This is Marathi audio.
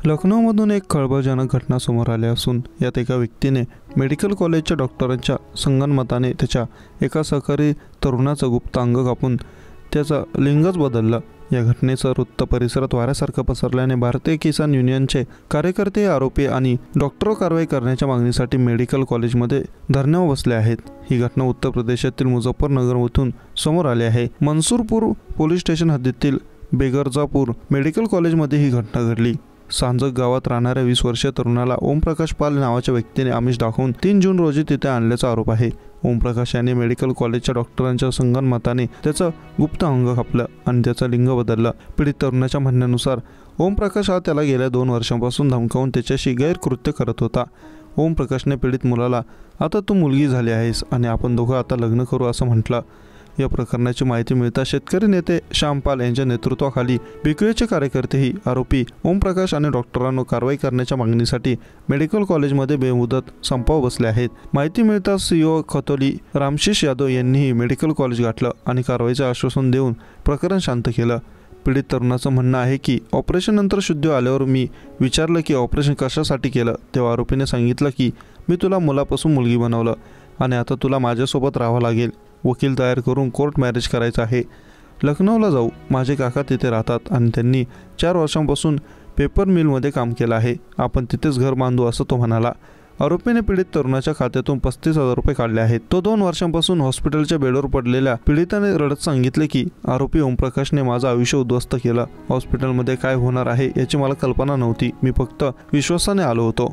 लखनौमधून एक खळबळजनक घटना समोर आली असून यात एका व्यक्तीने मेडिकल कॉलेजच्या डॉक्टरांच्या संगनमताने त्याच्या एका सहकारी तरुणाचं गुप्त अंग कापून त्याचं लिंगच बदललं। या घटनेचं वृत्त परिसरात वाऱ्यासारखं पसरल्याने भारतीय किसान युनियनचे कार्यकर्ते आरोपी आणि डॉक्टरवर कारवाई करण्याच्या मागणीसाठी मेडिकल कॉलेजमध्ये धरण्यावर बसले आहेत। ही घटना उत्तर प्रदेशातील मुझफ्फरनगरमधून समोर आली आहे। मंसूरपूर पोलीस स्टेशन हद्दीतील बेगरजापूर मेडिकल कॉलेजमध्ये ही घटना घडली। सांजक गावात राहणाऱ्या 20 वर्षीय तरुणाला ओमप्रकाश पाल नावाच्या व्यक्तीने आमिष दाखवून 3 जून रोजी तिथे आणल्याचा आरोप आहे। ओमप्रकाश यांनी मेडिकल कॉलेजच्या डॉक्टरांच्या संगनमताने त्याचं गुप्त अंग कापलं आणि त्याचं लिंग बदललं। पीडित तरुणाच्या म्हणण्यानुसार ओमप्रकाश हा त्याला गेल्या 2 वर्षांपासून धमकावून त्याच्याशी गैरकृत्य करत होता। ओमप्रकाशने पीडित मुलाला आता तू मुलगी झाली आहेस आणि आपण दोघं आता लग्न करू असं म्हटलं। या प्रकरणाची माहिती मिळता शेतकरी नेते श्याम पाल यांच्या नेतृत्वाखाली बीकेचे कार्यकर्तेही आरोपी ओमप्रकाश आणि डॉक्टरांवर कारवाई करण्याच्या मागणीसाठी मेडिकल कॉलेजमध्ये बेमुदत संपावर बसले आहेत। माहिती मिळता सीओ खतोली रामशीष यादव यांनीही मेडिकल कॉलेज गाठलं आणि कारवाईचे आश्वासन देऊन प्रकरण शांत केलं। पीडित तरुणाचं म्हणणं आहे की ऑपरेशन नंतर शुद्ध आल्यावर मी विचारलं की ऑपरेशन कशासाठी केलं, तेव्हा आरोपीने सांगितलं की मी तुला मुलापासून मुलगी बनवलं आणि आता तुला माझ्यासोबत राहावं लागेल। वकील तयार करून कोर्ट मॅरेज करायचं आहे। लखनौला जाऊ, माझे काका तिथे राहतात आणि त्यांनी 4 वर्षांपासून पेपर मिलमध्ये काम केलं आहे। आपण तिथेच घर बांधू असं तो म्हणाला। आरोपीने पीडित तरुणाच्या खात्यातून 35,000 रुपये काढले आहेत। तो 2 वर्षांपासून हॉस्पिटलच्या बेडवर पडलेल्या पीडिताने रडत सांगितले की आरोपी ओमप्रकाशने माझं आयुष्य उद्ध्वस्त केलं। हॉस्पिटलमध्ये काय होणार आहे याची मला कल्पना नव्हती, मी फक्त विश्वासाने आलो होतो।